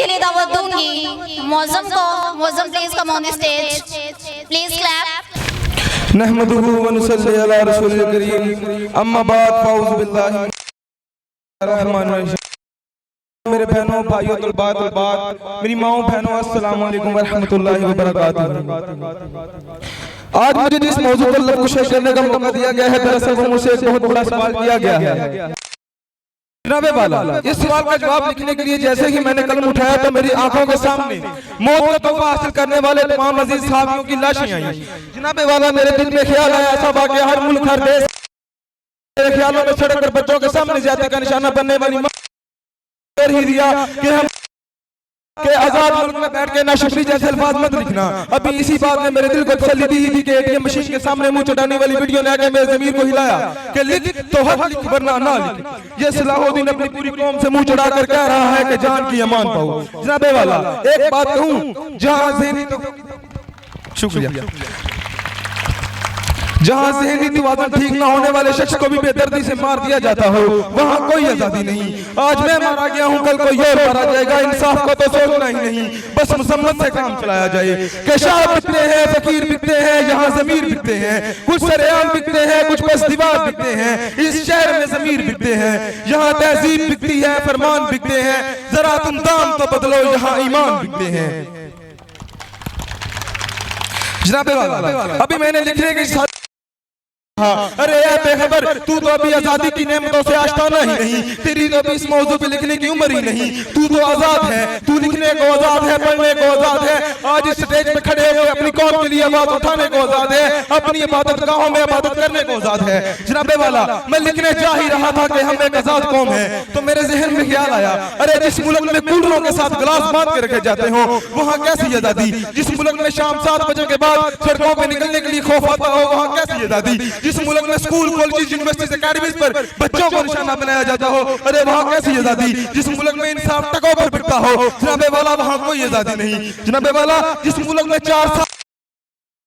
के लिए दावत दूंगी मौजम को। Moazzam please come on the stage, please clap. नहमदुहु व नुसल्ली अला रसूलिल करीम, अम्मा बाद, फ़ाऊज़ु बिल्लाहि रहमानिर रहीम। मेरे बहनों, भाइयों, तलबात मेरी माओ बहनों, अस्सलामु अलैकुम व रहमतुल्लाहि व बरकातुहू। आज मुझे जिस मौजू पर लफ्ज़ करने का मौका दिया गया है, दरअसल वो मुझसे एक बहुत बड़ा सवाल किया गया है। जनाबे वाला, इस सवाल का जवाब लिखने के लिए जैसे ही मैंने कलम उठाया तो मेरी आंखों के सामने मौत का तोहफा हासिल करने वाले तमाम अजीज साहबियों की लाशें आई। जनाबे वाला, मेरे दिल में ख्याल आया, ऐसा वाक़या हर मुल्क हर देश मेरे ख्यालों में सड़क पर बच्चों के सामने ज्यादा का निशाना बनने वाली ही दिया कि हम के आजाद मुल्क में बैठ के नाशुक्री जैसे अल्फाज मत लिखना। अभी इसी बात ने मेरे दिल को तसल्ली दी थी कि एटीएम मशीन के सामने मुंह चढ़ाने वाली वीडियो ने आके मेरे ज़मीर को हिलाया कि लिख तो हक लिख वरना ना लिख। ये सलाहुद्दीन अपनी पूरी कौम से मुंह चढ़ा कर कह रहा है कि जान की अमान पाओ। जनाबे वाला, एक बात कहूं, जहां ज़हनी तो शुक्रिया जहां ज़हनी तवाज़ुन ठीक ना होने वाले शख्स को भी बेदर्दी से मार दिया जाता हो, वहां कोई आजादी नहीं। आज मैं मारा गया हूं, कल कोई और मारा जाएगा। इंसाफ को तो सोचना ही नहीं, बस मुसम्मत से काम चलाया जाए। कि शाह बिकते हैं, फकीर बिकते हैं, यहाँ ज़मीर बिकते हैं, कुछ सरेआम बिकते हैं, कुछ बस दीवार बिकते हैं। इस शहर में ज़मीर बिकते हैं, यहाँ तहजीब बिकती है, फरमान बिकते हैं। जरा तुम दाम तो बदलो, यहाँ ईमान बिकते हैं। जनाबे वाला, अभी मैंने लिखने के साथ अरे यार बेखबर, तू तो अभी आजादी की नेमतों से आश्ताना ही नहीं, तेरी तो अभी इस मौजू पे लिखने की उम्र ही नहीं। तू तो आजाद है, तू लिखने को आजाद है, पढ़ने को आजाद है, आज इस स्टेज पे खड़े हुए अपनी कौम के लिए आवाज उठाने को आजाद है, अपनी इबादत गाहों में इबादत करने को आजाद है। जनाबे वाला, मैं लिखने जा ही रहा था कि हम एक आजाद कौम है तो मेरे जहन में ख्याल आया, अरे जिस मुल्क में कूलरों के साथ गिलास बांध के रखे जाते हो वहाँ कैसी आजादी। जिस मुल्क में शाम 7 बजे के बाद सड़कों पे निकलने के लिए खौफ आता हो वहाँ कैसी आजादी। जिस मुल्क में स्कूल, कॉलेज, यूनिवर्सिटीज, अकेडमीज पर बच्चों को निशाना बनाया जाता हो, अरे वहाँ कैसी आजादी। जिस मुल्क में इंसाफ टकों पर बिकता हो, जनाबे वाला, वहाँ कोई आजादी नहीं। जनाबे वाला, जिस मुल्क में 4 साल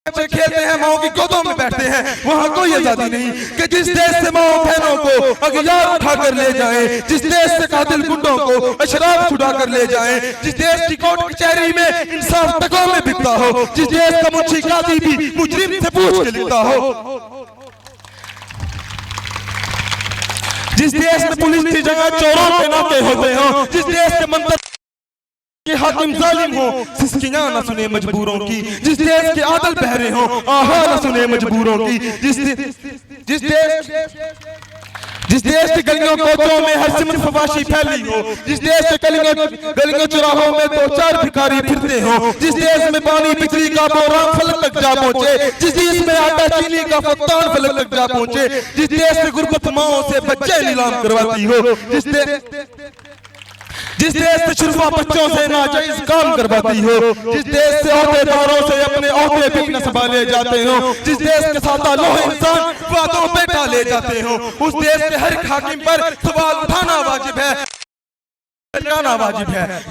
बच्चे खेलते हैं, माओ की गोदों में बैठते हैं, वहाँ कोई आजादी नहीं। कि जिस देश से माओ बहनों को अगियार उठा कर ले जाए, जिस देश से कातिल गुंडों को अशराफ छुड़ा कर ले जाए, जिस देश की कोर्ट कचहरी में इंसाफ टकों में बिकता हो, जिस देश का मुंशी काजी भी मुजरिम से पूछ के लिखता हो, जिस देश में पुलिस की जगह चोरों के नाके होते हो, जिस देश के मंत्री के हाकिम जालिम हो, सिस्कियां न सुने मजबूरों की, जिस देश के आदल बहरे हो, आहा न सुने मजबूरों की, जिस देश की गलियों कोचों में हर सिमत फवाशी फैली हो, जिस देश के गलियों चौराहों में 2-4 भिखारी फिरते हो, जिस देश में पानी बिजली का बोरान फलक तक जा पहुंचे, जिस देश में आटा चीनी का फत्तान फलक तक जा पहुंचे, जिस देश से गुर्बत माओं से बच्चे नीलाम करवाती हो, जिस देश से शुरुआ बच्चों से नाजायज काम करवाती हो, जिस देश से ओहदेदारों से अपने ओहदे भी न संभाले जाते हो, जिस देश के साथ लोहे इंसान वादों पे डाले जाते हो, उस देश के हर हाकिम पर सवाल उठाना वाजिब है,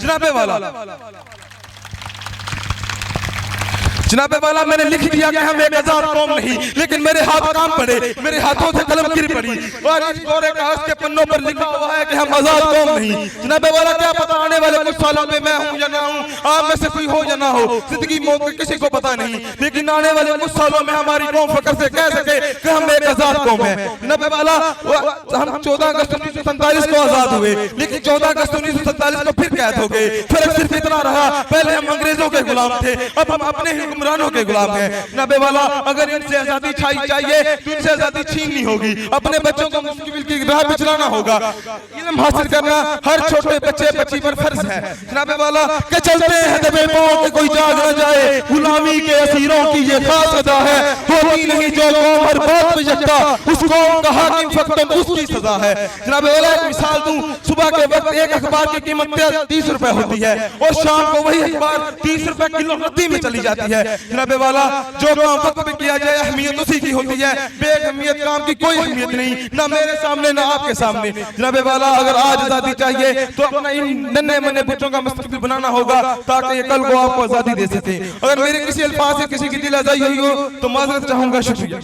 जनाबे वाला। जनाबे वाला, मैंने लिख दिया कि हम एक आजाद कौम नहीं, लेकिन मेरे हाथ काम पड़े, मेरे हाथों से कलम गिर पड़ी और इस कोरे कागज के पन्नों पर लिखा हुआ है कि हम आजाद कौम नहीं। जनाबे वाला, क्या पता आने वाले कुछ सालों में मैं हूं या ना हूं, आप में से कोई हो या ना हो, जिंदगी मौत का किसी को पता नहीं, लेकिन आने वाले कुछ सालों में हमारी कौम फख्र से कह सके कि हम एक आजाद कौम है। जनाबे वाला, हम 14 अगस्त 1947 को आजाद हुए, लेकिन 14 अगस्त 1947 को फिर कैद हो गए। फर्क सिर्फ इतना रहा, पहले हम अंग्रेजों के गुलाम थे, अब हम अपने हुक्मरानों के गुलाम हैं। जनाबे वाला, अगर इनसे आजादी चाहिए तो इनसे आजादी छीननी होगी, अपने बच्चों को मुस्तकबिल की राह पे चलाना होगा। इल्म हासिल करना हर छोटे बच्चे बच्ची पर फर्ज है। जनाबे वाला, के चलते हैं दबे पांव के कोई जाग न जाए, गुलामी के असीरों की ये खास अदा है, होती नहीं जो कौम हर बात पे यकता, उस कौम का हाकिम फक्त उसकी सजा है। जनाबे वाला, एक मिसाल दूं, सुबह के वक्त एक अखबार की कीमत 30 रुपए होती है और शाम को वही अखबार 30 रुपए किलो नकदी में चली जाती है। जनाबे वाला, जो काम वक्त पे किया जाए अहमियत उसी की होती है, बेअहमियत काम की कोई अहमियत नहीं, ना मेरे सामने ना आपके सामने। जनाबे वाला, अगर आज आजादी चाहिए तो अपना इन नन्हे मन्ने बच्चों का मुस्तकबिल बनाना होगा ताकि ये कल को आपको आजादी दे सके। अगर मेरे किसी अल्फाज से किसी की दिल आजाई हुई हो तो माजरत चाहूंगा। शुक्रिया।